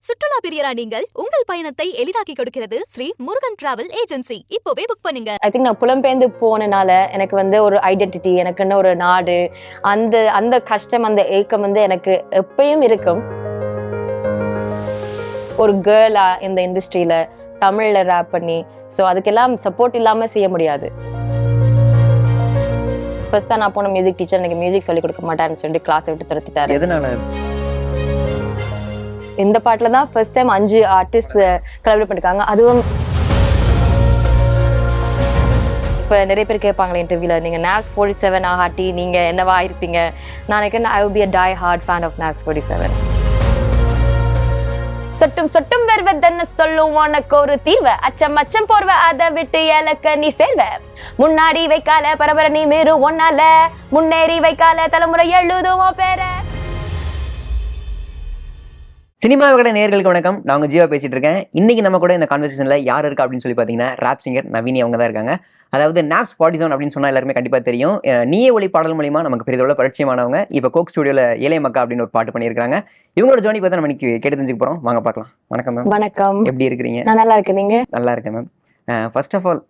சுற்றுலா பிரியரா நீங்கள் உங்கள் பயணத்தை எளிதாக்கி கொடுக்கிறது ஸ்ரீ முருகன் டிராவல் ஏஜென்சி. இப்போவே புக் பண்ணுங்க. ஐ திங்க் நான் புலம்பெயர்ந்து போனனால எனக்கு ஒரு ஐடென்டிட்டி, எனக்குன்னு ஒரு நாடு, அந்த அந்த கஷ்டம், அந்த ஏக்கம் எனக்கு எப்பயும் இருக்கும். ஒரு கேர்ளா இந்த இண்டஸ்ட்ரியில தமிழ்ல ரேப் பண்ணி, ஸோ அதுக்கெல்லாம் சப்போர்ட் இல்லாம செய்ய முடியாது. ஃபர்ஸ்ட் தான் நான் போன மியூசிக் டீச்சர் எனக்கு மியூசிக் சொல்லி கொடுக்க மாட்டாருன்னு சொல்லிட்டு கிளாஸ் விட்டு துரத்திட்டாரு. எதனால? இந்த பாட்டுல தான் ஃபர்ஸ்ட் டைம் 5 ஆர்டிஸ்ட் கலெக்ட் பண்ணிருக்காங்க. அதுவும் இப்ப நிறைய பேர் கேட்பாங்களே இன்டர்வியூல, நீங்க NAVS 47 ஆகாட்டி நீங்க என்னவா இருப்பீங்க? நான் நினைக்கிறேன் I will be a die hard fan of NAVS 47. சொட்டும் சொட்டும் வருவதென்ன சொல்லும் உனக்கு ஒரு தீர்வை, அச்சம் அச்சம் போர்வ அதை விட்டு இலக்க நீ சேர்வ, முன்னாடி வைக்கால பரபர நீ மீறு ஒன்னால, முன்னேறி வைக்கால தலைமுறை எழுதுவோ பேர. சினிமா விகட நேயர்களுக்கு வணக்கம். நான் உங்க ஜீவா பேசிட்டு இருக்கேன். இன்னைக்கு நம்ம கூட இந்த கான்வர்சேஷன்ல யார் இருக்கா அப்படின்னு சொல்லி பாத்தீங்கன்னா, ராப் சிங்கர் நவீனி அவங்க தான் இருக்காங்க. அதாவது NAVS 47 அப்படின்னு சொன்னா எல்லாருமே கண்டிப்பா தெரியும். நீயே ஒளி பாடல் மூலியமா நமக்கு பெரிதளவுல பரிச்சயமானவங்க. இப்ப கோக் ஸ்டுடியோல ஏழை மக்கா அப்படின்னு ஒரு பாட்டு பண்ணியிருக்காங்க. இவங்களோட ஜோனி பத்தி நம்ம இன்னைக்கு கேட்டு தெரிஞ்சுக்க போறோம். வாங்க பார்க்கலாம். வணக்கம் மேம். வணக்கம். எப்படி இருக்கிறீங்க? நான் நல்லா இருக்கேன். நீங்க? நல்லா இருக்கேன் ma'am. First of all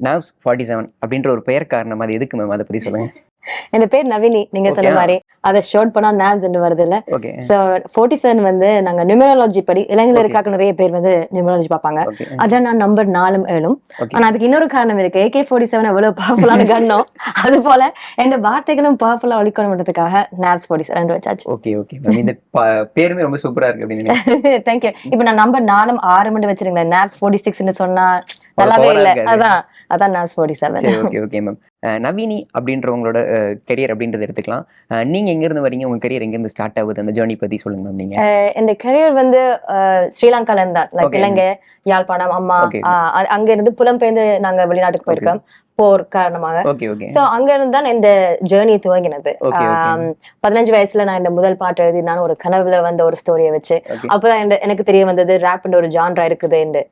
NAVS 47 அப்படின்ற ஒரு பெயர் காரணம் அது எதுக்கு மேம்? அதை பத்தி சொல்லுங்க. என் பேர் நவீனி. நீங்க சொன்ன மாதிரி அதை ஷார்ட் பண்ணா NAVS வருது இல்ல. சோ 47 நாங்க நியூமராலஜி படி இளைஞர்களுக்காக நிறைய பேர் நியூமராலஜி பார்ப்பாங்க. அதான் நான் நம்பர் 4 7. ஆனா அதுக்கு இன்னொரு காரணம் இருக்கு. AK-47 எவ்வளவு பவர்ஃபுல்லான கன்னம், அது போல எந்த வார்த்தைகளும் பவர்ஃபுல்லா ஒழிக்கணும்ன்றதுக்காக NAVS 47 வச்சாச்சு. Okay okay ma'am. இந்த பேருமே ரொம்ப சூப்பரா இருக்கு அப்படின்னு. தேங்க்யூ. இப்ப நான் நம்பர் 4 6 மட்டும் வச்சிருக்கேன். NAVS 46 சொன்னா நல்லாவே இல்ல. அதான் NAVS 47. சரி, ஓகே ஓகே மேம். நவீனி அப்படின்றவங்களோட கெரியர் அப்படின்றத எடுத்துக்கலாம். நீங்க எங்க இருந்து வரீங்க? உங்க கெரியர் எங்க இருந்து ஸ்டார்ட் ஆகுது? அந்த ஜர்னி பத்தி சொல்லுங்க மேம். நீங்க இந்த கெரியர் ஸ்ரீலங்கால இருந்தா, லைக் இலங்கை, யாழ்ப்பாணம், அம்மா அங்க இருந்து புலம்பெயர்ந்து நாங்க வெளிநாட்டுக்கு போயிருக்கோம் போர் காரணமாக. சோ அங்க இருந்தா இந்த ஜேர்னி துவங்கினது. 15 வயசுல நான் இந்த முதல் பாட்டு எழுதி நான் ஒரு கனவுல ஒரு ஸ்டோரியை வச்சு, அப்பதான் எனக்கு தெரிய வந்தது ரேப் ஒரு ஜான்ரா இருக்குது.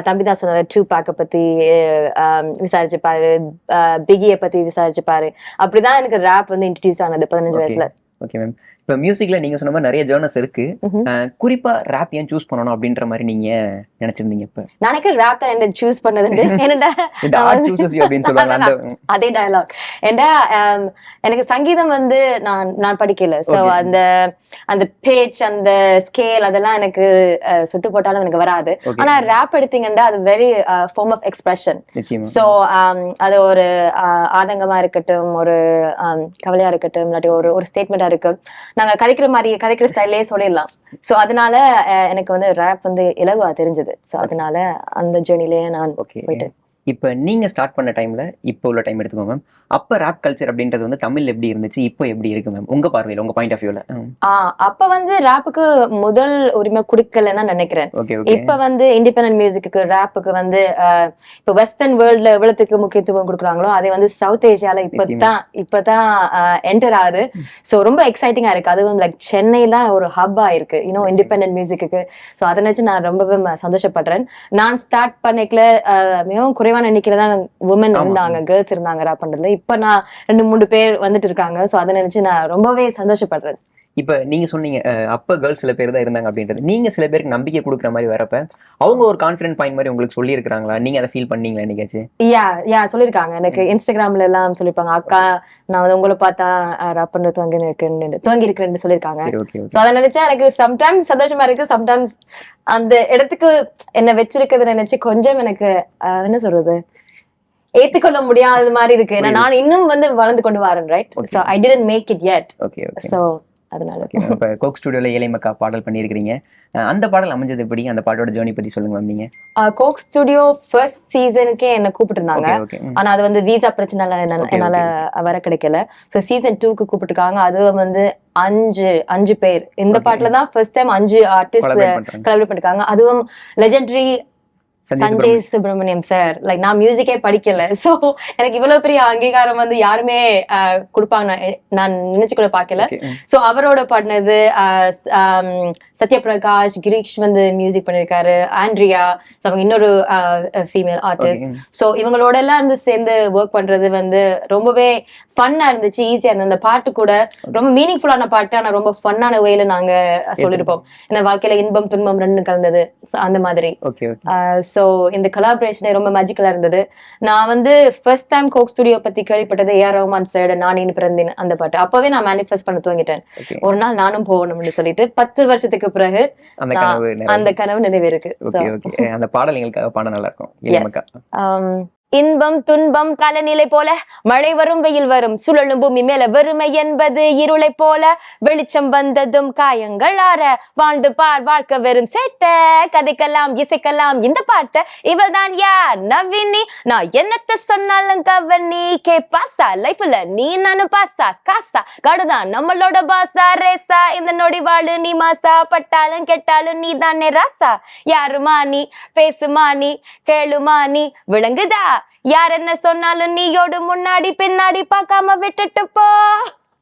தம்பி தான் சொன்னாரு, 2pac பத்தி விசாரிச்சு பாரு, பிகியை பத்தி விசாரிச்சு பாரு. அப்படிதான் எனக்கு ரேப் இன்ட்ரடியூஸ் ஆனது 15 வயசுல. Okay ma'am. இப்ப மியூசிக்ல நீங்க சொன்ன மாதிரி நிறைய ஜர்னல்ஸ் இருக்கு. குறிப்பா ரேப் ஏன் சூஸ் பண்ணணும் அப்படின்ற மாதிரி நீங்க நினைச்சிருந்தீங்க? இப்ப எனக்கு ரேப் தான் என்ன சூஸ் பண்ணது. அதே டயலாக். ஏன்னா எனக்கு சங்கீதம் நான் படிக்கல. சோ அந்த பேச், அந்த ஸ்கேல் அதெல்லாம் எனக்கு சுட்டு போட்டாலும் எனக்கு வராது. ஆனா ரேப் எடுத்தீங்கன்னா அது very form of expression. So அது ஒரு ஆதங்கமா இருக்கட்டும், ஒரு கவலையா இருக்கட்டும், இல்லாட்டி ஒரு ஸ்டேட்மெண்டா இருக்கும், நாங்க கதைக்கிற ஸ்டைலே சொல்லிடலாம். சோ அதனால எனக்கு ரேப் இலகுவா தெரிஞ்சது. சோ அதனால அந்த ஜேர்னிலேயே நான் போயிட்டேன். இப்ப நீங்க ஸ்டார்ட் பண்ண டைம்ல இப்போ உள்ள டைம் எடுத்துக்கோங்க மேம். அப்ப ரேப் கல்ச்சர் அப்படின்றது தமிழ் எப்படி இருந்துச்சு, இப்போ எப்படி இருக்கு மேம் உங்க பார்வையில, உங்க பாயிண்ட் ஆஃப் வியூல? அப்ப ரேப்புக்கு முதல் உரிமை கொடுக்கலன்னு நினைக்கிறேன். இப்ப இண்டிபெண்டன்ட் மியூசிக்கு, ரேப்புக்கு இப்ப வெஸ்டர்ன் வேர்ல்ட்ல எவ்வளவுக்கு முக்கியத்துவம் கொடுக்குறாங்களோ அதே சவுத் ஏசியால இப்பதான் என்டர் ஆகுது. சோ ரொம்ப எக்ஸைட்டிங்கா இருக்கு. அதுவும் லைக் சென்னையில ஒரு ஹப்பா இருக்கு இண்டிபெண்டன்ட் மியூசிக்கு. சோ அதை நினைச்சு நான் ரொம்பவே சந்தோஷப்படுறேன். நான் ஸ்டார்ட் பண்ணிக்கல மிகவும் குறைவான எண்ணிக்கையில்தான் உமன் இருந்தாங்க, கேர்ள்ஸ் இருந்தாங்க ரேப் பண்றதுல. இப்ப நான் 2-3 பேர் வந்துட்டு இருக்காங்க. சோ அதை நினைச்சு நான் ரொம்பவே சந்தோஷப்படுறேன். இப்ப நீங்க சொன்னீங்க அப்ப கேர்ள்ஸ் சில பேர் தான் இருந்தாங்க அப்படின்றது. நீங்க சில பேருக்கு நம்பிக்கை கொடுக்குற மாதிரி வரப்ப அவங்க ஒரு கான்ஃபிடன்ட் பாயிண்ட் மாதிரி உங்களுக்கு சொல்லி இருக்காங்களா? நீங்க அதை ஃபீல் பண்ணீங்களா என்னைக்காச்சும்? யா சொல்லிருக்காங்க. எனக்கு இன்ஸ்டாகிராம்ல எல்லாம் சொல்லிருப்பாங்க, அக்கா நான் உங்களை பார்த்தா ரேப் பண்ண துவங்கி இருக்குன்னு சொல்லிருக்காங்க. சோ அதை நினைச்சா எனக்கு சம்டைம்ஸ் சந்தோஷமா இருக்கு, சம்டைம்ஸ் அந்த இடத்துக்கு என்ன வச்சிருக்கிறது நினைச்சு கொஞ்சம் எனக்கு என்ன சொல்றது, ஏத்துக்கொள்ள முடியாத மாதிரி இருக்கு. நான் இன்னும் வளர்ந்து கொண்டு வரேன், right? So I didn't make it yet. So அதனால இப்ப கோக் ஸ்டுடியோல ஏழை மக்கா பாடல் பண்ணியிருக்கீங்க. அந்த பாடல் அமைஞ்சது எப்படி? அந்த பாட்டோட ஜர்னி பத்தி சொல்லுங்க மேம். நீங்க கோக் ஸ்டுடியோ ஃபர்ஸ்ட் சீசனுக்கே என்ன கூப்பிட்டு இருந்தாங்க. ஆனா அது வீசா பிரச்சனை என்னால வர கிடைக்கல. சோ சீசன் 2க்கு கூப்பிட்டுருக்காங்க. அது 5 பேர். இந்த பாட்டுல தான் ஃபர்ஸ்ட் டைம் 5 ஆர்டிஸ்ட் கொலாபரேட் பண்ணிருக்காங்க. அதுவும் legendary Sanjay Subramaniam sir. Like நான் மியூசிக்கே படிக்கல, சோ எனக்கு இவ்வளவு பெரிய அங்கீகாரம் வந்து யாருமே கொடுப்பாங்க நான் நினைச்சு கூட பாக்கல. சோ அவரோட பாடினது சத்யபிரகாஷ், கிரீஷ் வந்து மியூசிக் பண்ணிருக்காரு, ஆண்ட்ரியா, அவங்க இன்னொரு ஃபீமேல் ஆர்டிஸ்ட். சோ இவங்களோட எல்லாம் வந்து சேர்ந்து ஒர்க் பண்றது வந்து ரொம்பவே ஃபன்னா இருந்துச்சு, ஈஸியா இருந்தது. அந்த பாட்டு கூட ரொம்ப மீனிங்ஃபுல்லான பாட்டு, ஆனா ரொம்ப ஃபன்னான வேல நாங்க சொல்லிருப்போம். ஏன்னா வாழ்க்கையில இன்பம் துன்பம் ரெண்டு கலந்தது அந்த மாதிரி. சோ இந்த கொலாபரேஷன் ரொம்ப மேஜிக்கலா இருந்தது. நான் வந்து ஃபர்ஸ்ட் டைம் கோக் ஸ்டுடியோ பத்தி கேள்விப்பட்டது ஏஆர் ரஹ்மான் சார் நானேன்னு பிறந்தேன் அந்த பாட்டு. அப்பவே நான் மேனிஃபெஸ்ட் பண்ண துவங்கிட்டேன், ஒரு நாள் நானும் போகணும்னு சொல்லிட்டு. 10 வருஷத்துக்கு பிறகு அந்த கனவு நிறைவேறுக்கு. அந்த பாடல் எங்களுக்காக பாட நல்லா இருக்கும். இன்பம் துன்பம் காலநிலை போல, மழை வரும் வெயில் வரும், சுழலும் பூமி மேல வறுமை என்பது இருளை போல, வெளிச்சம் வந்ததும் காயங்கள் ஆற, வாழ்ந்து பார் வாழ்க்கை வெறும் சேட்ட, கதைக்கலாம் இசைக்கலாம் இந்த பாட்ட. இவள் தான் யார்? நவினி. நான் என்னத்த சொன்னாலும் கவனி. கே பாசா லைஃப்ல நீ நானும் பாசா காசா கடுதான் நம்மளோட பாசா ரேசா. இந்த நொடி வாழு நீ மாசா, பட்டாலும் கெட்டாலும் நீ தானே ராசா. யாருமா நீ, பேசுமா நீ, கேளுமா நீ, விளங்குதா? யார் என்ன சொன்னாலும் நீயோடு முன்னாடி பின்னாடி பார்க்காம விட்டுட்டு போ.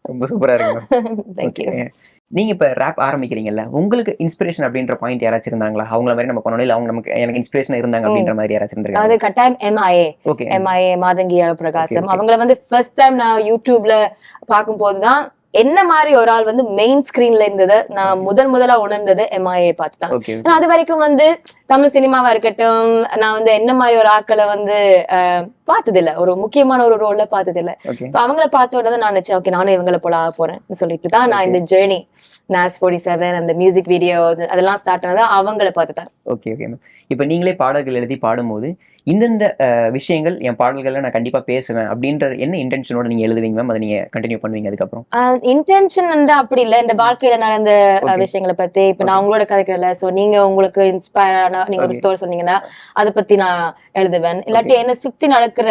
ரொம்ப சூப்பரா இருக்கு. நீங்க இப்ப ராப் ஆரம்பிக்கிறீங்கல்ல, உங்களுக்கு இன்ஸ்பிரேஷன் அப்படின்ற பாயிண்ட் யாராச்சும் இருந்தாங்களா? அவங்கள மாதிரி நம்ம பண்ணணும், இல்ல அவங்க நமக்கு எனக்கு இன்ஸ்பிரேஷன் இருந்தாங்க அப்படின்ற மாதிரி யாராச்சும் இருந்தாங்க? அது கட்டாயம் MIA மாதங்கி பிரகாசம். அவங்கள வந்து ஃபர்ஸ்ட் டைம் நான் யூடியூப்ல பார்க்கும் போதுதான் என்ன மாதிரி ஒரு ஆள் வந்து மெயின் ஸ்கிரீன்ல இருந்தது நான் முதலா உணர்ந்தது MIA பார்த்துதான். அது வரைக்கும் வந்து தமிழ் சினிமாவா இருக்கட்டும், நான் வந்து என்ன மாதிரி ஒரு ஆட்களை வந்து பார்த்தது இல்ல, ஒரு முக்கியமான ஒரு ரோல்ல பார்த்தது இல்ல. அவங்கள பார்த்த உடனே நான் நினைச்சேன், ஓகே நானும் இவங்களை போல ஆக போறேன் சொல்லிட்டு தான் நான் இந்த ஜேர்னி NAS 47 அந்த மியூசிக் வீடியோஸ் அதெல்லாம் ஸ்டார்ட் ஆனது அவங்கள பார்த்துதான். ஓகே. இப்ப நீங்களே பாடல்கள் எழுதி பாடும்போது இந்தந்த விஷயங்கள் என் பாடல்கள்ல நான் கண்டிப்பா பேசுவேன் அப்படின்ற என்ன இன்டென்ஷனோட நீங்க எழுதுவீங்க மேம்? அதை நீங்க கண்டினியூ பண்ணுவீங்க அதுக்கப்புறம்? இன்டென்ஷன் அப்படி இல்ல, இந்த வாழ்க்கையில நடந்த விஷயங்களை பத்தி இப்ப நான் உங்களோட கதைக்கல. சோ நீங்க உங்களுக்கு இன்ஸ்பயர் ஆனா நீங்க ஒரு ஸ்டோரி சொன்னீங்கன்னா அதை பத்தி நான் எழுதுவேன். இல்லாட்டி என்ன சுத்தி நடக்கிற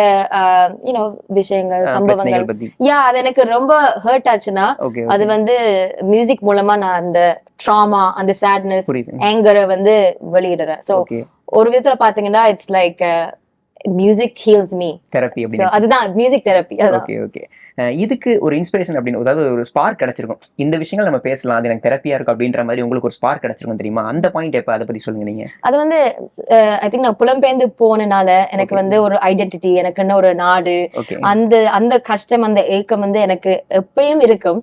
விஷயங்கள் சம்பவங்கள் அது எனக்கு ரொம்ப ஹர்ட் ஆச்சுன்னா அது வந்து மியூசிக் மூலமா நான் அந்த ட்ராமா அந்த சேட்னஸ் ஆங்கரை வந்து வெளியிடுறேன். சோ ஒரு விதத்துல பாத்தீங்கன்னா it's like music heals me, therapy அப்படின்னு. அதுதான் மியூசிக் தெரப்பி. ஓகே. இதுக்கு ஒரு இன்ஸ்பிரேஷன் அப்படின்னு அதாவது ஒரு ஸ்பார்க் கிடைச்சிருக்கும், இந்த விஷயங்கள் நம்ம பேசலாம் அது எனக்கு தெரப்பியா இருக்கும் அப்படின்ற மாதிரி உங்களுக்கு ஒரு ஸ்பார்க் கிடைச்சிருக்கும் தெரியுமா? அந்த பாயிண்ட் எப்ப, அதை பத்தி சொல்லுங்க நீங்க. அது வந்து ஐ திங்க் நான் புலம்பெயர்ந்து போனனால எனக்கு வந்து ஒரு ஐடென்டிட்டி, எனக்குன்னு ஒரு நாடு, அந்த அந்த கஷ்டம் அந்த ஏக்கம் வந்து எனக்கு எப்பயும் இருக்கும்.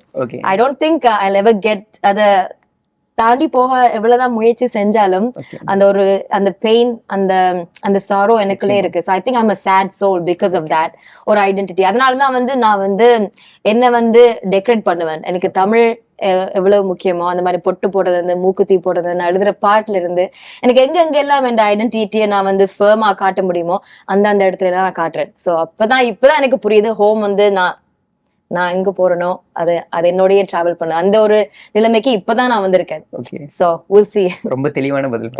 I don't think I will ever get அத தாண்டி போக எவ்வளவுதான் முயற்சி செஞ்சாலும் அந்த ஒரு அந்த பெயின் அந்த அந்த சாரோ எனக்குள்ளே இருக்கு. So I think I'm a sad soul because of that ஒரு ஐடென்டிட்டி. அதனாலதான் வந்து நான் வந்து என்ன வந்து டெக்கரேட் பண்ணுவேன். எனக்கு தமிழ் எவ்வளவு முக்கியமோ அந்த மாதிரி பொட்டு போடுறது இருந்து மூக்குத்தி போடுறது நான் எழுதுற பாட்டுல இருந்து எனக்கு எங்க எல்லாம் இந்த ஐடென்டிட்டியை நான் வந்து ஃபேமா காட்ட முடியுமோ அந்த இடத்துல தான் நான் காட்டுறேன். ஸோ இப்பதான் எனக்கு புரியுது ஹோம் வந்து நான் எங்க போறனோ அது என்னோடய டிராவல் பண்ண அந்த ஒரு நிலைமைக்கு இப்பதான் நான் வந்திருக்கேன். So we'll see. ரொம்ப தெளிவான பதில்.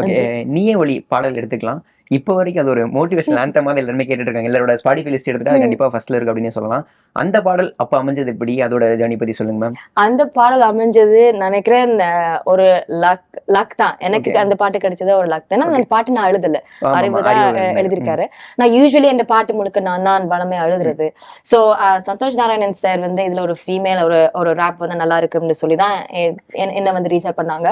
ஓகே, நீயே ஒளி பாடல் எடுத்துக்கலாம். இப்போ வரைக்கும் அது ஒரு மோட்டிவேஷனல் ஆந்தமா எல்லாருமே கேட்டுட்டு இருக்காங்க. எல்லாரோட ஸ்பாட்டிஃபை லிஸ்ட் எடுத்துட்டா கண்டிப்பா ஃபர்ஸ்ட்ல இருக்கு அப்படின்னு சொல்லலாம். அந்த பாடல் அப்ப அமைஞ்சது எப்படி, அதோட ஜர்னி பத்தி சொல்லுங்க மேம். அந்த பாடல் அமைஞ்சது நினைக்கிறேன் ஒரு லக் தான். எனக்கு அந்த பாட்டு கிடைச்சது ஒரு லக் தான். அந்த பாட்டு நான் எழுதல, அறிவு தான் எழுதியிருக்காரு. நான் யூஸ்வலி அந்த பாட்டு முழுக்க நான் தான் வளமே எழுதுறது. சோ சந்தோஷ் நாராயணன் சார் வந்து இதுல ஒரு ஃபீமேல் ஒரு ராப் வந்து நல்லா இருக்குன்னு சொல்லிதான் என்ன வந்து ரீச் அவுட் பண்ணாங்க.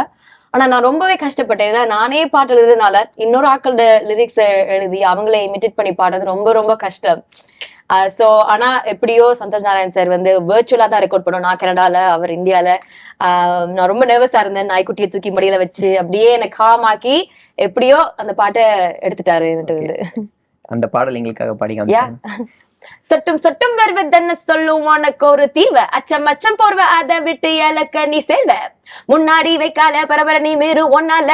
ஆனா நான் ரொம்பவே கஷ்டப்பட்டேன். ஏன்னா நானே பாட்டு எழுதுறதுனால இன்னொரு ஆக்களோட லிரிக்ஸ் எழுதி அவங்கள இமிட்டேட் பண்ணி பாடுறது ரொம்ப ரொம்ப கஷ்டம். சோ ஆனா எப்படியோ சந்தோஷ் நாராயண் சார் வந்து வெர்ச்சுவலா தான் ரெக்கார்ட் பண்ணோம். நான் கனடால, அவர் இந்தியால. நான் ரொம்ப நர்வஸா இருந்தேன். நாய்க்குட்டியை தூக்கி மடியில வச்சு அப்படியே எனக்கு காமாக்கி எப்படியோ அந்த பாட்டை எடுத்துட்டாரு. அந்த பாடல் எங்களுக்காக பாடிங்க. சொட்டும் சொட்டும் வருவதென்ன சொல்லும் உனக்கு ஒரு தீர்வ, அச்சம் அச்சம் போர்வ அதை விட்டு இலக்க நீ சேர்வ, முன்னாடி வைக்கால பரபர நீ மீறு ஒன்னால,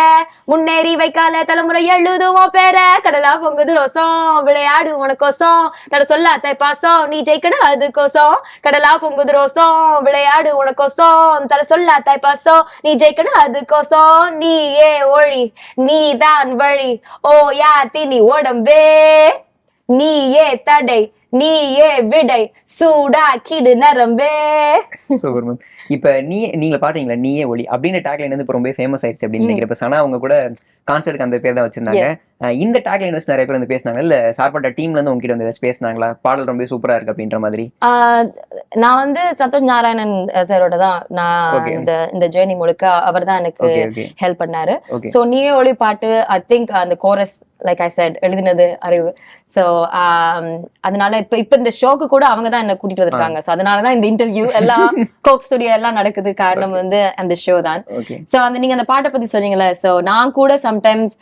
முன்னேறி வைக்கால தலைமுறை எழுதுவோம் பேர, கடலா பொங்குது ரோசம் விளையாடு உனக்கோசம், தட சொல்லாத பாசம் நீ ஜெயிக்கணும் அது கோசம், கடலா பொங்குது ரோசம் விளையாடு உனக்கோசம், தட சொல்லாத பாசம் நீ ஜெயிக்கணும் அது கோசம், நீ ஏ ஒளி நீ தான் வழி ஓ யா தினி உடம்பே, நீ ஏ தடை நீயே விடை சூடா கிடு நரம்பே. Super ma'am. இப்ப நீங்க பாத்தீங்களா நீயே ஒளி அப்படின்னு டேக்லைன் வந்து இப்போ ரொம்ப ஃபேமஸ் ஆயிடுச்சு அப்படின்னு நினைக்கிறேன். இப்ப சனா அவங்க கூட கான்சர்ட்க்கு அந்த பேர் தான் வச்சிருந்தாங்க. இந்த டேக்லைன் வச்சு நிறைய பேர் வந்து பேசினாங்க, இல்ல சார்பட்ட டீம்ல இருந்து உங்ககிட்ட வந்து ஏதாச்சும் பேசினாங்களா பாடல் ரொம்ப சூப்பரா இருக்கு அப்படின்ற மாதிரி? நான் வந்து சந்தோஷ் நாராயணன் சாரோட தான் நான் இந்த ஜேர்னி முழுக்க அவர் தான் எனக்கு ஹெல்ப் பண்ணாரு. சோ நீயே ஒளி பாட்டு ஐ திங்க் அந்த கோரஸ் லைக் ஐ செட் எழுதினது அறிவு. சோ அதனால இப்ப இந்த ஷோக்கு கூட அவங்க தான் என்ன கூட்டிட்டு வந்திருக்காங்க. சோ அதனாலதான் இந்த இன்டர்வியூ எல்லாம் கோக் ஸ்டுடியோ எல்லாம் நடக்குது காரணம் வந்து அந்த ஷோ தான். சோ நீங்க அந்த பாட்டை பத்தி சொன்னீங்கல்ல, சோ நான் கூட சம்டைம்ஸ்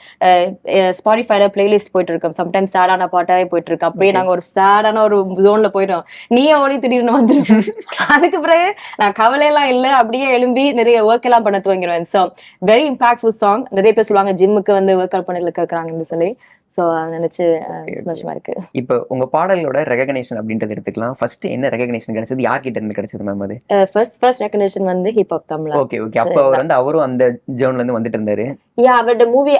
ஸ்பாட்டிஃபைல பிளேலிஸ்ட் போயிட்டு இருக்கோம். சம்டைம்ஸ் சேடான பாட்டாவே போயிட்டு இருக்கோம். அப்படியே நாங்க ஒரு சேடான ஒரு ஜோன்ல போயிடும், நீயே ஓடி திடீர்னு வந்துடும். அதுக்கு பிறகு நான் கவலையெல்லாம் இல்லை, அப்படியே எழும்பி நிறைய ஒர்க் எல்லாம் பண்ண துவங்கிடுவேன். So very impactful song. நிறைய பேர் சொல்லுவாங்க ஜிம்முக்கு வந்து ஒர்க் அவுட் பண்ணிட்டு இருக்கிறாங்கன்னு சொல்லி. சோ நினைச்சு சந்தோஷமா இருக்கு. இப்போ உங்க பாடலோட ரெகக்னிஷன் அப்படின்றது எடுத்துக்கலாம். ஃபர்ஸ்ட் என்ன ரெகக்னிஷன் கிடைச்சது, யார்கிட்ட இருந்து கிடைச்சது மேம்? அது ஃபர்ஸ்ட் ரெகக்னிஷன் வந்து hip hop Tamil. Okay okay. அப்ப அவர் வந்து அவரும் அந்த ஜோன்ல இருந்து வந்துட்டு இருந்தாரு. அவரோட மூவி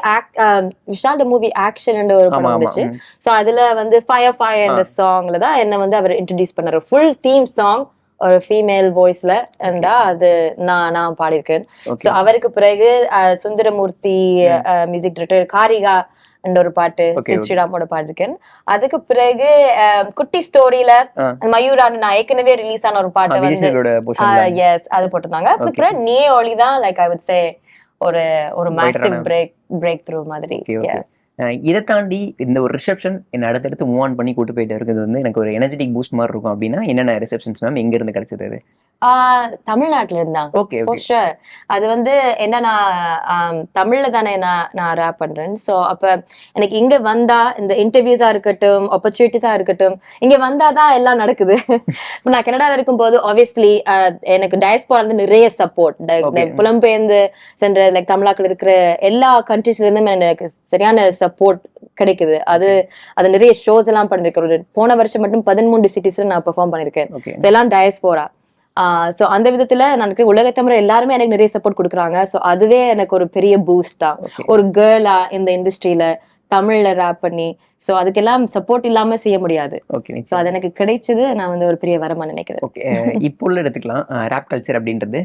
விஷால் மூவி ஆக்ஷன் என்ற ஒரு படம் வந்துச்சு. சோ அதுல வந்து ஃபயர் என்ற சாங்ல தான் என்ன வந்து அவர் இன்ட்ரோடியூஸ் பண்ணாரு. ஃபுல் தீம் சாங் ஒரு ஃபீமேல் வாய்ஸ்ல இருந்தா அது நான் பாடியிருக்கேன். சோ அவருக்கு பிறகு சுந்தரமூர்த்தி மியூசிக் டைரக்டர் காரிகா ஒரு பாட்டு ஸ்ரீராமோட பாடிருக்கேன். அதுக்கு பிறகு குட்டி ஸ்டோரியில மயூரான் நான் ஏற்கனவே ரிலீஸ் ஆன ஒரு பாட்டு வந்து எஸ் அது போட்டிருந்தாங்க. அதுக்கப்புறம் நீ ஒளிதான் லைக் ஐ வுட் சே ஒரு மேசிவ் பிரேக் த்ரூ மாதிரி. இதை தாண்டி இந்த ஒரு ரிசப்ஷன் என்ன அடுத்தடுத்து மூவ் ஆன் பண்ணி கூட்டு போயிட்டு இருக்குது வந்து எனக்கு ஒரு எனர்ஜெட்டிக் பூஸ்ட் மாதிரி இருக்கும் அப்படின்னா என்னென்ன ரிசப்ஷன்ஸ் மேம் எங்க இருந்து கிடைச்சது? அது தமிழ்நாட்டுல இருந்தான். அது வந்து என்னன்னா தமிழ்ல தானே நான் ரேப் பண்றேன். சோ அப்ப எனக்கு இங்க வந்தா இந்த இன்டர்வியூஸா இருக்கட்டும், ஆப்பர்ச்சுனிட்டிஸா இருக்கட்டும், இங்க வந்தாதான் எல்லாம் நடக்குது. நான் கனடால இருக்கும் போது ஆப்வியஸ்லி எனக்கு டயஸ்போரா வந்து நிறைய சப்போர்ட், புலம்பெயர்ந்து சென்ற லைக் தமிழாக்கள் இருக்கிற எல்லா கண்ட்ரீஸ்ல இருந்தும் எனக்கு சரியான சப்போர்ட் கிடைக்குது. அது நிறைய ஷோஸ் எல்லாம் பண்ணிருக்கேன். போன வருஷம் மட்டும் 13 சிட்டிஸ்ல நான் பெர்ஃபார்ம் பண்ணிருக்கேன். எல்லாம் டயஸ்போரா. சோ அந்த விதத்துல எனக்கு உலகத்தமிழ் எல்லாருமே எனக்கு நிறைய சப்போர்ட் கொடுக்குறாங்க. சோ அதுவே எனக்கு ஒரு பெரிய பூஸ்ட் தான். ஒரு கேர்ளா இந்த இண்டஸ்ட்ரியில தமிழ்ல ரேப் பண்ணி சோ அதுக்கெல்லாம் சப்போர்ட் இல்லாம செய்ய முடியாது. சோ அது எனக்கு கிடைச்சது நான் வந்து ஒரு பெரிய வரமா நினைக்கிறேன். இப்போ உள்ள எடுத்துக்கலாம் ரேப் கல்ச்சர் அப்படின்றது.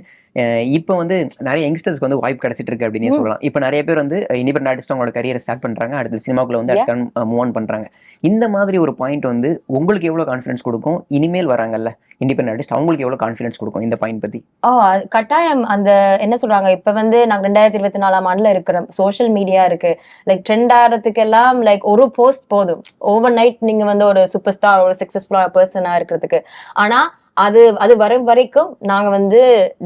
இப்போ வந்து நிறைய யங்ஸ்டர்ஸ்க்கு வந்து வாய்ப்பு கிடைச்சிட்டு இருக்கு அப்படின்னு சொல்லலாம். இப்போ நிறைய பேர் வந்து இண்டிபெண்டன்ட் ஆர்டிஸ்ட் அவங்களோட கரியரை ஸ்டார்ட் பண்றாங்க, அடுத்து சினிமாக்குள்ள வந்து அடுத்த மூவ் ஆன் பண்றாங்க. இந்த மாதிரி ஒரு பாயிண்ட் வந்து உங்களுக்கு எவ்வளவு கான்ஃபிடன்ஸ் கொடுக்கும்? இனிமேல் வராங்கல்ல இண்டிபெண்டன்ட் ஆர்டிஸ்ட், அவங்களுக்கு எவ்வளவு கான்ஃபிடன்ஸ் கொடுக்கும் இந்த பாயிண்ட் பத்தி? கட்டாயம். அந்த என்ன சொல்றாங்க, இப்ப வந்து நாங்க 2024ஆம் ஆண்டுல இருக்கிறோம். சோஷியல் மீடியா இருக்கு, லைக் ட்ரெண்ட் ஆகிறதுக்கு எல்லாம் லைக் ஒரு போஸ்ட் போதும் ஓவர் நைட் நீங்க வந்து ஒரு சூப்பர் ஸ்டார் ஒரு சக்சஸ்ஃபுல்லா பர்சனா இருக்கிறதுக்கு. ஆனா அது வரும் வரைக்கும் நாங்க வந்து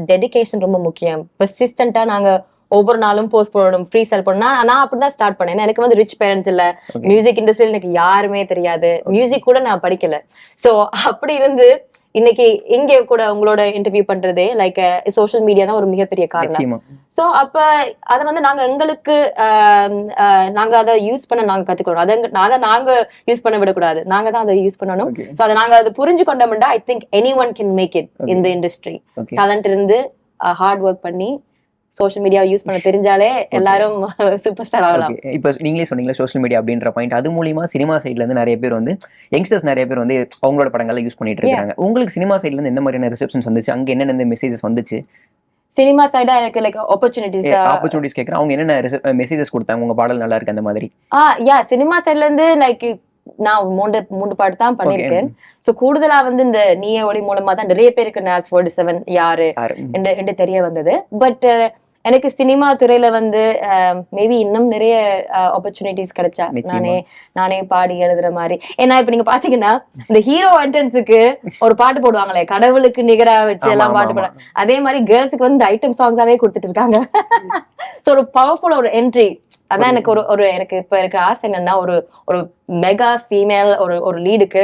டெடிகேஷன் ரொம்ப முக்கியம். பெர்சிஸ்டன்டா நாங்க ஒவ்வொரு நாளும் போஸ்ட் போடணும், ஃப்ரீ செல் பண்ணணும். நான் அப்படிதான் ஸ்டார்ட் பண்ணேன். எனக்கு வந்து ரிச் பேரண்ட்ஸ் இல்ல, மியூசிக் இண்டஸ்ட்ரியில எனக்கு யாருமே தெரியாது, மியூசிக் கூட நான் படிக்கல. சோ அப்படி இருந்து இன்னைக்கு இங்க கூட உங்களோட இன்டர்வியூ பண்றதே லைக் சோஷியல் மீடியா தான் ஒரு மிகப்பெரிய காரணம். சோ அப்ப அதை வந்து நாங்க எங்களுக்கு நாங்க அதை யூஸ் பண்ண நாங்க கத்துக்கணும். நாங்க யூஸ் பண்ண விடக்கூடாது, நாங்க தான் அதை யூஸ் பண்ணணும். சோ அதை நாங்க அதை புரிஞ்சு கொண்டோம்னா I think any one can make it in the industry. Talent இருந்து ஹார்ட் ஒர்க் பண்ணி சோஷியல் மீடியா யூஸ் பண்ண தெரிஞ்சாலே எல்லாரும் சூப்பர் ஸ்டார் ஆகலாம். இப்போ நீங்களே சொன்னீங்களா சோஷியல் மீடியா அப்படின்ற பாயிண்ட், அது மூலியமா சினிமா சைட்ல இருந்து நிறைய பேர் வந்து யங்ஸ்டர்ஸ் நிறைய பேர் வந்து அவங்களோட படங்களை யூஸ் பண்ணிட்டு இருக்காங்க. உங்களுக்கு சினிமா சைட்ல இருந்து எந்த மாதிரியான ரிசெப்ஷன்ஸ் வந்துச்சு? அங்க என்னென்ன மெசேஜஸ் வந்துச்சு? சினிமா சைடா எனக்கு லைக் ஆப்பர்ச்சுனிட்டிஸ் கேக்குறேன். அவங்க என்னென்ன மெசேஜஸ் கொடுத்தாங்க உங்க பாடல் நல்லா இருக்கு அந்த மாதிரி? சினிமா சைட்ல இருந்து லைக் நான் மூன்று பாட்டு தான் பண்ணிருக்கேன். சோ கூடுதலா வந்து இந்த நீயே ஒளி மூலமா தான் நிறைய பேருக்கு NAS 47 யாரு என்று தெரிய வந்தது. பட் எனக்கு சினிமா துறையில வந்து மேபி இன்னும் நிறைய ஆப்பர்ச்சுனிட்டிஸ் கிடைச்சா நானே பாடி எழுதுற மாதிரி. ஏன்னா இப்ப நீங்க பாத்தீங்கன்னா இந்த ஹீரோ என்ட்ரன்ஸுக்கு ஒரு பாட்டு போடுவாங்களே, கடவுளுக்கு நிகரா வச்சு எல்லாம் பாட்டு போடுவாங்க. அதே மாதிரி கேர்ள்ஸுக்கு வந்து ஐட்டம் சாங்ஸாவே கொடுத்துட்டு இருக்காங்க. சோ ஒரு பவர்ஃபுல் ஒரு என்ட்ரி. அதான் எனக்கு எனக்கு இப்ப இருக்க ஆசை என்னன்னா ஒரு மெகா ஃபீமேல் ஒரு லீடுக்கு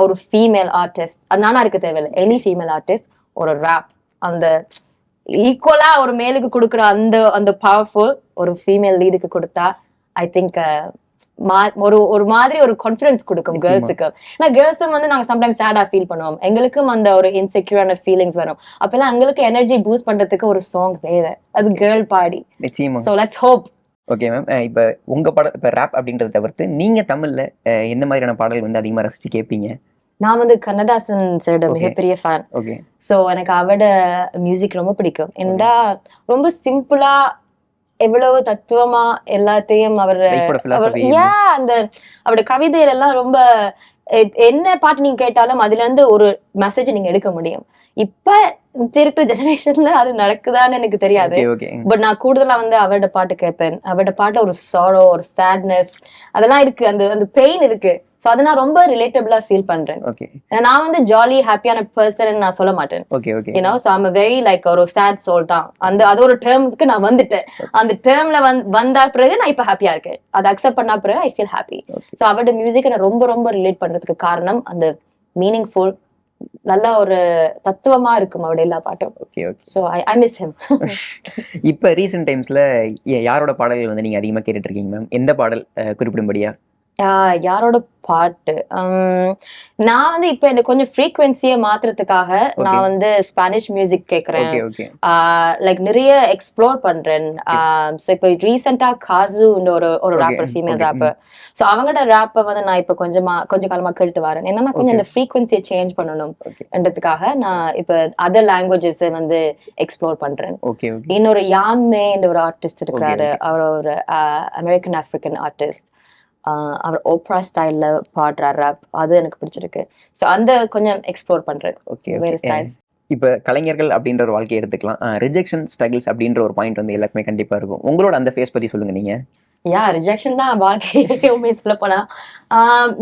ஒரு ஃபீமேல் ஆர்டிஸ்ட், அது நானா இருக்க தேவையில்லை, எனி ஃபீமேல் ஆர்டிஸ்ட் ஒரு ரேப் அந்த ஈக்குவலா ஒரு மேலுக்கு கொடுக்குற அந்த பவர்ஃபுல் ஒரு ஃபீமேல் லீடுக்கு கொடுத்தா ஐ திங்க் ஒரு மாதிரி ஒரு கான்ஃபிடன்ஸ் கொடுக்கும் கேர்ள்ஸுக்கு. ஏன்னா கேர்ள்ஸும் வந்து நாங்க சம்டைம்ஸ் சேடா ஃபீல் பண்ணுவோம், எங்களுக்கும் அந்த ஒரு இன்செக்யூரான ஃபீலிங்ஸ் வரும். அப்பெல்லாம் எங்களுக்கு எனர்ஜி பூஸ்ட் பண்றதுக்கு ஒரு சாங் தேவை, அது girl body. So let's hope. Okay ma'am, இப்போ உங்க படம் இப்போ ரேப் அப்படின்றத தவிர்த்து நீங்க தமிழ்ல எந்த மாதிரியான பாடல் வந்து அதிகமா ரசிச்சு கேட்பீங்க? நான் வந்து கண்ணதாசன் சாரோட மிகப்பெரிய ஃபேன். ஓகே. ஸோ எனக்கு அவரோட மியூசிக் ரொம்ப பிடிக்கும். ஏன்னா ரொம்ப சிம்பிளா எவ்வளவு தத்துவமா எல்லாத்தையும் அவர் அந்த அவரோட கவிதையில எல்லாம் ரொம்ப என்ன பாட்டு நீங்க கேட்டாலும் அதுல இருந்து ஒரு மெசேஜ் நீங்க எடுக்க முடியும். இப்ப இருக்கிற ஜெனரேஷன்ல அது நடக்குதான்னு எனக்கு தெரியாது. பட் நான் கூடுதலா வந்து அவரோட பாட்டு கேட்பேன். அவரோட பாட்டுல ஒரு சாரோ, ஒரு சேட்னஸ் அதெல்லாம் இருக்கு, அந்த அந்த பெயின் இருக்கு. சோ அதை நான் ரொம்ப ரிலேட்டபிளா ஃபீல் பண்றேன். நான் வந்து ஜாலி ஹாப்பியான பர்சன் நான் சொல்ல மாட்டேன். You know, so I'm very like ஒரு சேட் சோல் தான். அந்த அது ஒரு டேர்முக்கு நான் வந்துட்டேன். அந்த டேர்ம்ல வந்தா பிறகு நான் இப்ப ஹாப்பியா இருக்கேன். அதை அக்செப்ட் பண்ணா பிறகு ஐ ஃபீல் ஹாப்பி. சோ அவரோட மியூசிக் நான் ரொம்ப ரொம்ப ரிலேட் பண்றதுக்கு காரணம் அந்த மீனிங்ஃபுல், நல்ல ஒரு தத்துவமா இருக்கும் அவரோட எல்லா பாட்டும். So I miss him. இப்ப ரீசன்ட் டைம்ஸ்ல யாரோட பாடல்கள் வந்து நீங்க அதிகமா கேட்டுட்டு இருக்கீங்க மேம்? எந்த பாடல் குறிப்பிடும்படியா? யாரோட பாட்டு? நான் வந்து இப்ப இந்த கொஞ்சம் ஃப்ரீக்வன்சியை மாத்துறதுக்காக நான் வந்து ஸ்பானிஷ் மியூசிக் கேக்குறேன். லைக் நிறைய எக்ஸ்ப்ளோர் பண்றேன். ஸோ இப்போ ரீசெண்டா காசுன்ற ஒரு ராப்பர், ஃபீமேல் ராப்பர். ஸோ அவங்களோட ராப்பை வந்து நான் இப்ப கொஞ்ச காலமா கேட்டு வரேன். என்னன்னா கொஞ்சம் இந்த ஃப்ரீக்வன்சியை சேஞ்ச் பண்ணணும்ன்றதுக்காக நான் இப்ப அதர் லாங்குவேஜஸ் வந்து எக்ஸ்ப்ளோர் பண்றேன். இன்னொரு யாமே ஒரு ஆர்டிஸ்ட் இருக்கிறாரு. அவர் ஒரு அமெரிக்கன் ஆப்பிரிக்கன் ஆர்டிஸ்ட். அவர் ஓப்ரா ஸ்டைல்ல பாடுற ராப், அது எனக்கு பிடிச்சிருக்கு. ஸோ அந்த கொஞ்சம் எக்ஸ்ப்ளோர் பண்றேன். வேற ஸ்டைல்ஸ். இப்ப கலைஞர்கள் அப்படின்ற ஒரு வாழ்க்கையை எடுத்துக்கலாம். ரிஜெக்ஷன் ஸ்ட்ரகிள்ஸ் அப்படின்ற ஒரு பாயிண்ட் வந்து எல்லாருக்குமே கண்டிப்பா இருக்கும். உங்களோட அந்த ஃபேஸ் பத்தி சொல்லுங்க நீங்க. ரிஜெக்ஷன் தான் வாழ்க்கையுமே சொல்ல போனா.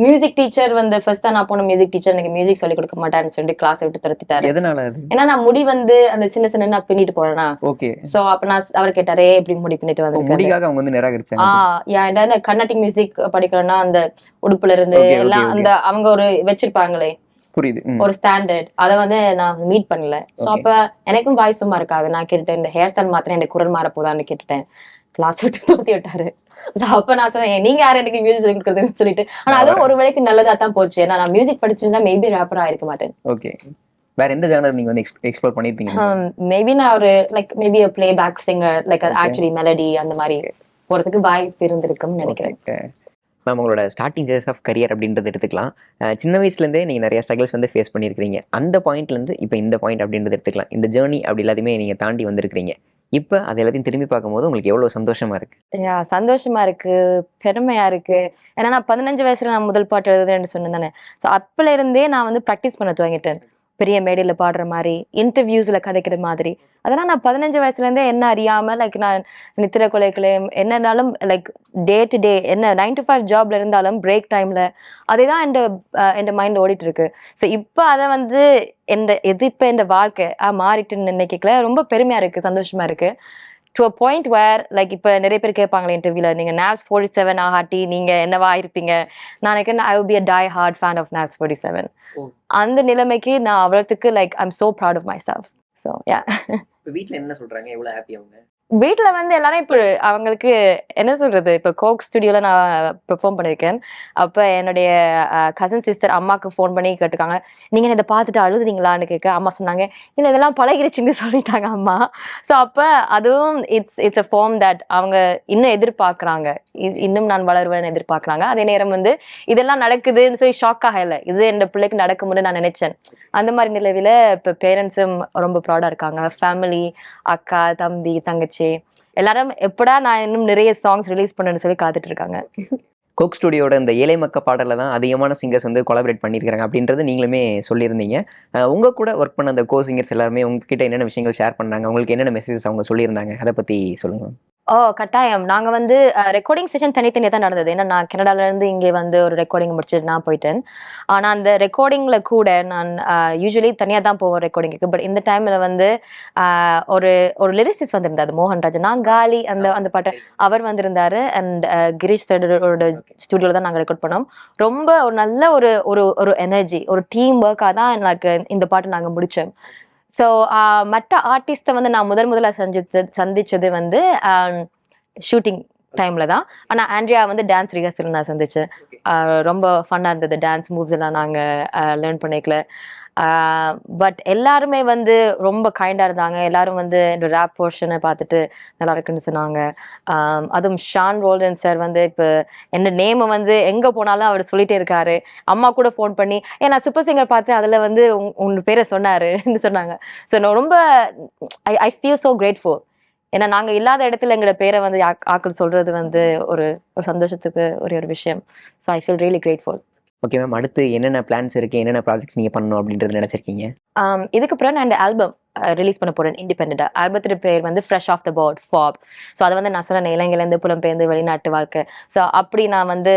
மியூசிக் டீச்சர் வந்து ஃபர்ஸ்ட் தான் நான் போன மியூசிக் டீச்சர் எனக்கு மியூசிக் சொல்லி கொடுக்க மாட்டாருன்னு சொல்லிட்டு கிளாஸ் விட்டு துரத்திட்டாரு. எதனால? ஏன்னா நான் முடி வந்து அந்த சின்ன சின்ன நான் பின்னிட்டு போறேன்னா. ஓகே. சோ அப்ப நான் அவர் கேட்டாரே எப்படி முடி பின்னிட்டு வந்து முடிக்காக அவங்க வந்து நிராகரிச்சாங்க. இந்த கர்நாடிக் மியூசிக் படிக்கிறோம்னா அந்த உடுப்புல இருந்து எல்லாம் அந்த அவங்க ஒரு வச்சிருப்பாங்களே, புரியுது, ஒரு ஸ்டாண்டர்ட், அதை வந்து நான் மீட் பண்ணல. சோ அப்ப எனக்கும் வாய்ஸ் சும்மா இருக்காது. நான் கேட்டுட்டேன் இந்த ஹேர் ஸ்டைல் மாத்திரம் எனக்கு குரல் மாற போதான்னு கேட்டுட்டேன். கிளாஸ் விட்டு தோத்தி விட்டாரு. அப்ப நான் சொன்னேன் நீங்க யாரும் எனக்கு மியூசிக் சொல்லி கொடுக்குறதுன்னு சொல்லிட்டு. ஆனா அதுவும் ஒரு வேளைக்கு நல்லதா தான் போச்சு. ஏன்னா நான் மியூசிக் படிச்சிருந்தா மேபி ராப்பரா இருக்க மாட்டேன். ஓகே. வேற எந்த ஜானர் நீங்க வந்து எக்ஸ்ப்ளோர் பண்ணிருப்பீங்க? மேபி நான் ஒரு like maybe a playback singer, like actually melody அந்த மாதிரி போறதுக்கு வாய்ப்பு இருந்திருக்கும்னு நினைக்கிறேன். நம்ம உங்களோட ஸ்டார்டிங் ஸ்டேஜஸ் ஆஃப் கரியர் அப்படின்றது எடுத்துக்கலாம். சின்ன வயசுலேருந்தே நீங்கள் நிறைய ஸ்ட்ரகிள்ஸ் வந்து ஃபேஸ் பண்ணியிருக்கிறீங்க. அந்த பாயிண்ட்லேருந்து இப்போ இந்த பாயிண்ட் அப்படின்றது எடுத்துக்கலாம். இந்த ஜேர்னி அப்படி எல்லாத்தையுமே நீங்கள் தாண்டி வந்திருக்கிறீங்க. இப்போ அது எல்லாத்தையும் திரும்பி பார்க்கும்போது உங்களுக்கு எவ்வளோ சந்தோஷமா இருக்கு? சந்தோஷமா இருக்கு, பெருமையா இருக்கு. ஏன்னா நான் 15 வயசுல நான் முதல் பாட்டு எழுதுறேன்னு சொன்னேன் தானே. ஸோ அப்பல இருந்தே நான் வந்து ப்ராக்டிஸ் பண்ண துவங்கிட்டேன். பெரிய மேடையில பாடுற மாதிரி, இன்டர்வியூஸ்ல கதைக்கிற மாதிரி. அதெல்லாம் நான் 15 வயசுல இருந்தே என்ன அறியாம லைக் நான் நித்திர கொலைகளையும் என்னன்னாலும் லைக் டே டு டே என்ன 9 to 5 ஜாப்ல இருந்தாலும் பிரேக் டைம்ல அதேதான் என் மைண்ட் ஓடிட்டு இருக்கு. ஸோ இப்போ அதை வந்து இப்ப இந்த வாழ்க்கை மாறிட்டுன்னு நினைக்கல. ரொம்ப பெருமையா இருக்கு, சந்தோஷமா இருக்கு. To a point where like இப்போ நிறைய பேர் கேட்பாங்களே இன்டர்வியூல, நீங்க NAS 47 ஆகாட்டி நீங்க என்னவா இருப்பீங்க? நான் நினைக்கிறேன் I will be a die hard fan of NAS 47. அந்த நிலைமைக்கு நான் அவ்வளவுக்கு like I am so proud of myself. So yeah. வீட்ல என்ன சொல்றாங்க? எவ்வளவு ஹாப்பி அவங்க? வீட்டுல வந்து எல்லாரும் இப்போ அவங்களுக்கு என்ன சொல்றது, இப்போ கோக் ஸ்டுடியோல நான் பெர்ஃபார்ம் பண்ணியிருக்கேன். அப்ப என்னுடைய கசின் சிஸ்டர் அம்மாக்கு ஃபோன் பண்ணி கேட்டுருக்காங்க, நீங்க இதை பார்த்துட்டு அழுதுறீங்களான்னு கேட்க அம்மா சொன்னாங்க, இல்லை இதெல்லாம் பழகிருச்சுன்னு சொல்லிட்டாங்க அம்மா. ஸோ அப்ப அதுவும் இட்ஸ் அ ஃபார்ம் தட் அவங்க இன்னும் எதிர்பார்க்குறாங்க, இன்னும் நான் வளருவேன்னு எதிர்பார்க்குறாங்க. அதே நேரம் வந்து இதெல்லாம் நடக்குதுன்னு சொல்லி ஷாக் ஆகல, இது என் பிள்ளைக்கு நடக்கும்னு நான் நினைச்சேன். அந்த மாதிரி நிலவில இப்போ பேரண்ட்ஸும் ரொம்ப ப்ரௌடா இருக்காங்க. ஃபேமிலி, அக்கா, தம்பி, தங்கச்சி எல்லாரும் எப்படா நான் இன்னும் நிறைய சாங்ஸ் ரிலீஸ் பண்ணணும்னு சொல்லி காத்துட்டு இருக்காங்க. கோக் ஸ்டுடியோட இந்த ஏழை மக்க பாடல தான் அதிகமான சிங்கர்ஸ் வந்து கொலாபரேட் பண்ணியிருக்காங்க அப்படின்றது நீங்களுமே சொல்லியிருந்தீங்க. உங்க கூட ஒர்க் பண்ண அந்த கோ சிங்கர்ஸ் எல்லாருமே உங்ககிட்ட என்னென்ன விஷயங்கள் ஷேர் பண்ணாங்க, உங்களுக்கு என்னென்ன மெசேஜஸ் அவங்க சொல்லியிருந்தாங்க, அதை பத்தி சொல்லுங்க. கட்டாயம். நாங்க வந்து ரெக்கார்டிங் செஷன் தனித்தனியாக தான் நடந்தது. ஏன்னா நான் கனடால இருந்து இங்கே வந்து ஒரு ரெக்கார்டிங் முடிச்சுட்டு நான் போயிட்டேன். ஆனா அந்த ரெக்கார்டிங்ல கூட நான் யூஸ்வலி தனியாக தான் போவேன் ரெக்கார்டிங்க்கு. பட் இந்த டைம்ல வந்து ஒரு ஒரு லிரிசிஸ்ட் வந்திருந்தாரு, மோகன்ராஜ். நான் காலி அந்த பாட்டை அவர் வந்திருந்தாரு. அண்ட் கிரீஷ் தேடரோட ஸ்டுடியோல தான் நாங்கள் ரெக்கார்ட் பண்ணோம். ரொம்ப ஒரு நல்ல ஒரு எனர்ஜி, ஒரு டீம் ஒர்க்காக தான் எனக்கு இந்த பாட்டை நாங்கள் முடிச்சோம். ஸோ மற்ற ஆர்டிஸ்ட்டை வந்து நான் முதல்ல சந்திச்சது வந்து ஷூட்டிங் டைம்ல தான். ஆனா ஆண்ட்ரியா வந்து டான்ஸ் ரிஹர்சல் நான் சந்திச்சேன். ரொம்ப ஃபன்னா இருந்தது. டான்ஸ் மூவ்ஸ் எல்லாம் நாங்க லேர்ன் பண்ணிக்கல. பட் எல்லாருமே வந்து ரொம்ப கைண்டா இருந்தாங்க. எல்லாரும் வந்து என்னோட ரேப் போர்ஷனை பார்த்துட்டு நல்லா இருக்குன்னு சொன்னாங்க. அதுவும் ஷான் ரோல்டன் சார் வந்து இப்போ என்ன நேமை வந்து எங்க போனாலும் அவர் சொல்லிட்டே இருக்காரு. அம்மா கூட ஃபோன் பண்ணி நான் சூப்பர் சிங்கர் பார்த்தேன், அதுல வந்து உங்க பேரை சொன்னாருன்னு சொன்னாங்க. ஸோ நான் ரொம்ப ஐ ஃபீல் ஸோ கிரேட்ஃபுல். ஏன்னா நாங்க இல்லாத இடத்துல எங்களோட பேரை வந்து ஆக்கள் சொல்றது வந்து ஒரு சந்தோஷத்துக்கு ஒரு விஷயம். So I feel really grateful. Okay ma'am, அடுத்து என்னென்ன பிளான்ஸ் இருக்கு, என்னென்ன ப்ராஜெக்ட்ஸ் நீங்க பண்ணணும் அப்படின்றது நினைச்சிருக்கீங்க? இதுக்கு அப்புறம் நான் இந்த ஆல்பம் ரிலீஸ் பண்ண போறேன் இண்டிபெண்டா. ஆல்பத்தோட பேர் வந்து fresh off the boat fob. So அதை வந்து நான் சொன்ன இலங்கையிலேருந்து புலம்பெயர்ந்து வெளிநாட்டு வாழ்க்கை. ஸோ அப்படி நான் வந்து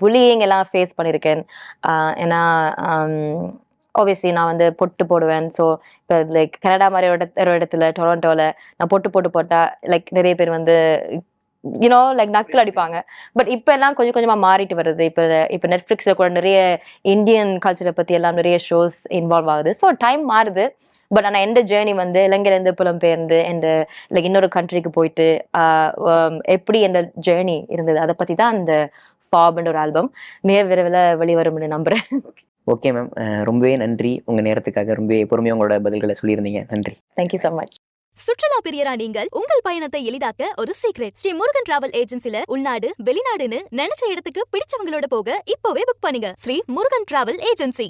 புலியிங் எல்லாம் ஃபேஸ் பண்ணியிருக்கேன். ஏன்னா ஆப்வியஸ்லி நான் வந்து பொட்டு போடுவேன். ஸோ இப்போ லைக் கனடா மாதிரி ஒரு இடத்துல டொரண்டோவில் நான் பொட்டு போட்டால் லைக் நிறைய பேர் வந்து லைக் நக்கல் அடிப்பாங்க. பட் இப்போ எல்லாம் கொஞ்சம் கொஞ்சமா மாறிட்டு வருது. இப்போ நெட்ஃப்ளிக்ஸில் கூட நிறைய இந்தியன் கல்ச்சரை பத்தி எல்லாம் நிறைய ஷோஸ் இன்வால்வ் ஆகுது. ஸோ டைம் மாறுது. பட் ஆனால் எந்த ஜேர்னி வந்து இலங்கையிலேருந்து புலம்பெயர்ந்து லைக் இன்னொரு கண்ட்ரிக்கு போயிட்டு எப்படி எந்த ஜேர்னி இருந்தது அதை பத்தி தான் அந்த ஃபாப்ன்ற ஒரு ஆல்பம் மிக விரைவில் வெளிவரும்னு நம்புறேன். ஓகே மேம், ரொம்பவே நன்றி உங்க நேரத்துக்காக. ரொம்பவே பொறுமையாக உங்களோட பதில்களை சொல்லியிருந்தீங்க. நன்றி. Thank you so much. சுற்றுலா பிரியரா நீங்கள் உங்கள் பயணத்தை எளிதாக்க ஒரு சீக்ரெட். ஸ்ரீ முருகன் டிராவல் ஏஜென்சில உள்நாடு வெளிநாடுன்னு நினைச்ச இடத்துக்கு பிடிச்சவங்களோட போக இப்போவே புக் பண்ணுங்க. Sri Murugan travel agency.